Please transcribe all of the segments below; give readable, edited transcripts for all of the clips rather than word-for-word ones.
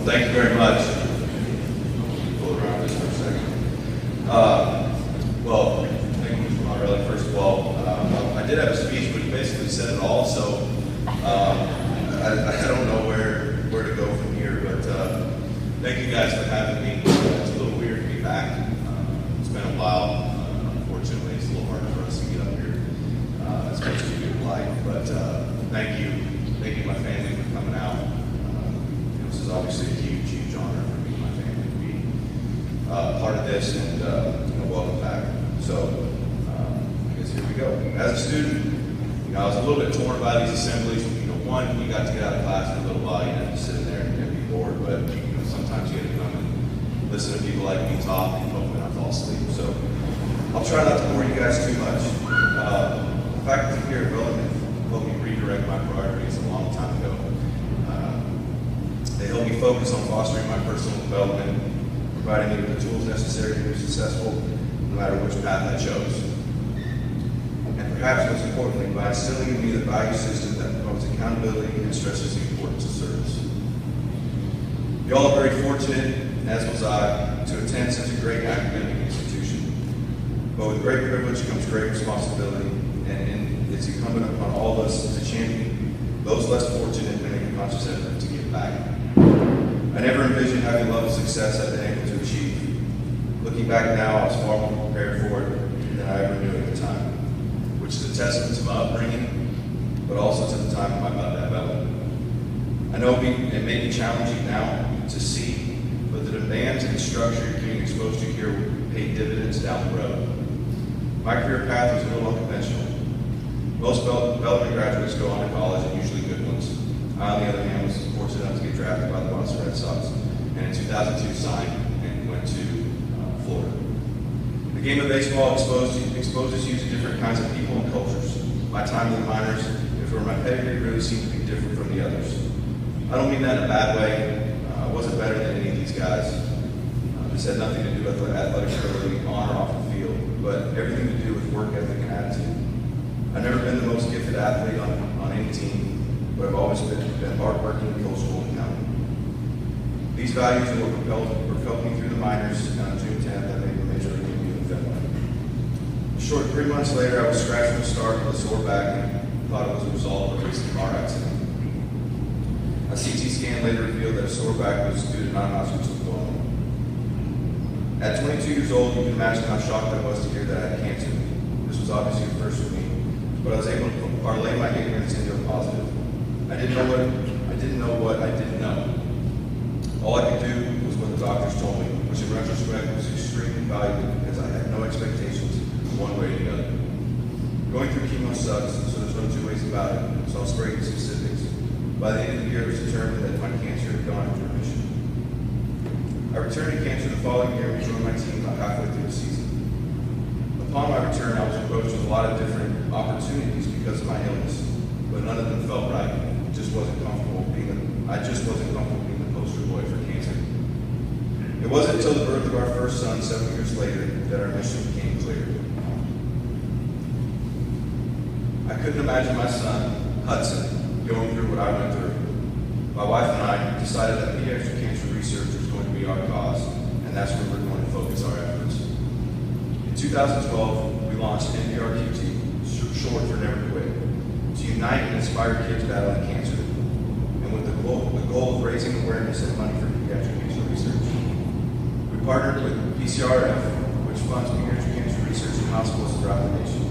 Thank you very much. Pull around this for a second. Well, thank you, Mr. Monterelli. First of all, I did have a speech, but he basically said it all, so I don't know where to go from here, but thank you guys for having me. It's a little weird to be back. It's been a while. Unfortunately, it's a little hard for us to get up here. It's much too good life, but thank you. Thank you, my family, for coming out. This is obviously a huge, huge honor for me and my family to be part of this, and welcome back. So, I guess here we go. As a student, I was a little bit torn by these assemblies. One, you got to get out of class for a little while. You didn't have to sit in there and be bored, but sometimes you got to come and listen to people like me talk and hopefully not fall asleep. So, I'll try not to bore you guys too much. The faculty here at Bellarmine helped me redirect my priorities a long time ago. They helped me focus on fostering my personal development, providing me with the tools necessary to be successful, no matter which path I chose. And perhaps most importantly, by instilling in me the value system that promotes accountability and stresses the importance of service. You all are very fortunate, as was I, to attend such a great academic institution. But with great privilege comes great responsibility, and it's incumbent upon all of us to champion those less fortunate and make a conscious effort to give back. I never envisioned having the level of success I've been able to achieve. Looking back now, I was far more prepared for it than I ever knew at the time, which is a testament to my upbringing, but also to the time of my development. I know it may be challenging now to see, but the demands and structure you're getting exposed to here will pay dividends down the road. My career path was a little unconventional. Most Bellarmine graduates go on to college, and usually good ones. I, on the other hand, was fortunate enough to get drafted by the Boston Red Sox, and in 2002 signed and went to Florida. The game of baseball exposes you to different kinds of people and cultures. My time in the minors, and for my pedigree, really seemed to be different from the others. I don't mean that in a bad way. I wasn't better than any of these guys. This had nothing to do with athletic ability on or off the field, but everything to do with work ethic and attitude. I've never been the most gifted athlete on any team, but I've always been hardworking, coachable, and accountable. These values are what propelled me through the minors, and on June 10th, I made the Major League debut in February. A short 3 months later, I was scratched from the start with a sore back and thought it was a result of a recent car accident. A CT scan later revealed that a sore back was due to non-Hodgkin's lymphoma. At 22 years old, you can imagine how shocked I was to hear that I had cancer. This was obviously a first for me, but I was able to parlay my ignorance into a positive. I didn't know what I didn't know. All I could do was what the doctors told me, which in retrospect was extremely valuable because I had no expectations one way or the other. Going through chemo sucks, so there's no two ways about it, so I'll spare you the specifics. By the end of the year, it was determined that my cancer had gone into remission. I returned to cancer the following year and joined my team about halfway through the season. Upon my return, I was approached with a lot of different opportunities because of my illness, but none of them felt right. I just wasn't comfortable being the poster boy for cancer. It wasn't until the birth of our first son 7 years later that our mission became clear. I couldn't imagine my son, Hudson, going through what I went through. My wife and I decided that pediatric cancer research was going to be our cause, and that's where we're going to focus our efforts. In 2012, we launched NPRQT, short for Never Quit, to unite and inspire kids battling cancer, and with the goal of raising awareness and money for pediatric cancer research. We partnered with PCRF, which funds pediatric cancer research in hospitals throughout the nation.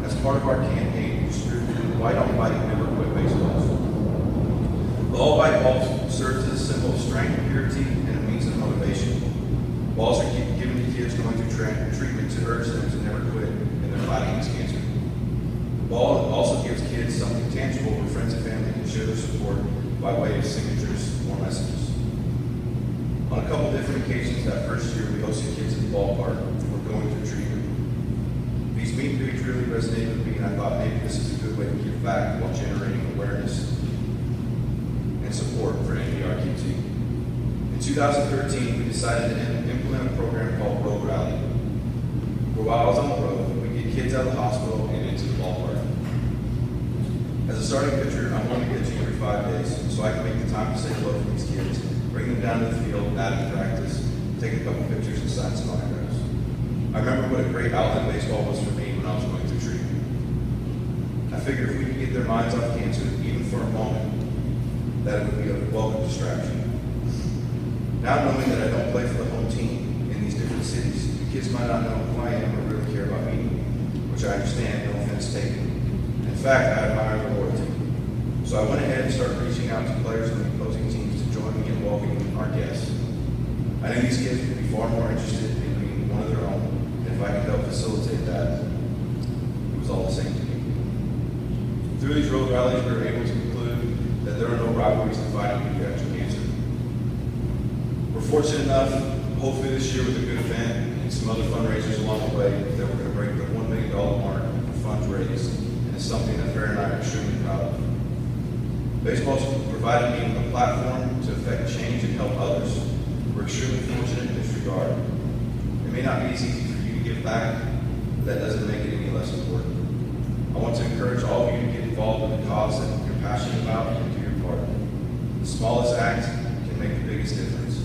As part of our campaign, we distributed white-on-white Never Quit baseballs. The all-white ball serves as a symbol of strength, purity, and a means of motivation. Balls are given to kids going through treatment to urge them to never quit in their fight against cancer. The ball also gives kids something tangible where friends and family can share their support by way of signatures or messages. On a couple different occasions that first year, we hosted kids at the ballpark who were going through treatment. These meet and greets really resonated with me, and I thought maybe this is a good way to give back while generating awareness and support for NPRQT. In 2013, we decided to implement a program called Road Rally, where while I was on the road, we get kids out of the hospital and into the ballpark. As a starting pitcher, I wanted to get to every 5 days so I can make the time to say hello to these kids bring them down to the field after practice, take a couple pictures and sign some autographs. I remember what a great outlet baseball was for me when I was going through treatment. I figured if we could get their minds off cancer, even for a moment, that it would be a welcome distraction. Now knowing that I don't play for the home team in these different cities, the kids might not know who I am or really care about me, which I understand, no offense taken. In fact, I admire the loyalty. So I went ahead and started reaching out to players on the opposing teams to join me in welcoming our guests. I knew these kids would be far more interested in being one of their own, and if I could help facilitate that, it was all the same to me. Through these road rallies, we were able to conclude that there are no rivalries dividing pediatric cancer. We're fortunate enough, hopefully this year with a good event and some other fundraisers along the way, that we're going to break the $1 million mark for funds raised, and it's something that Farrah and I are extremely proud of. Baseball's provided me a platform to affect change and help others. We're extremely fortunate in this regard. It may not be as easy for you to give back, but that doesn't make it any less important. I want to encourage all of you to get involved with the cause that you're passionate about and do your part. The smallest act can make the biggest difference.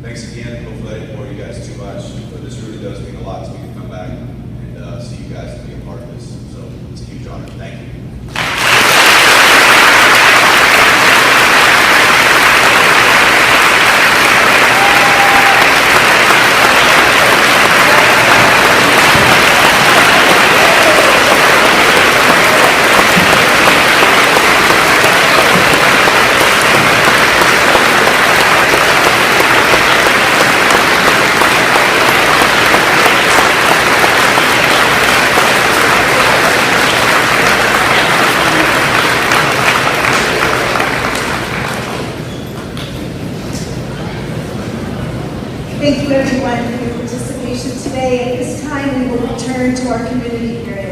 Thanks again. Hopefully I didn't bore you guys too much, but this really does mean a lot to me to come back and see you guys and be a part of this. So it's a huge honor. Thank you. Thank you everyone for your participation today. At this time, we will return to our community hearing.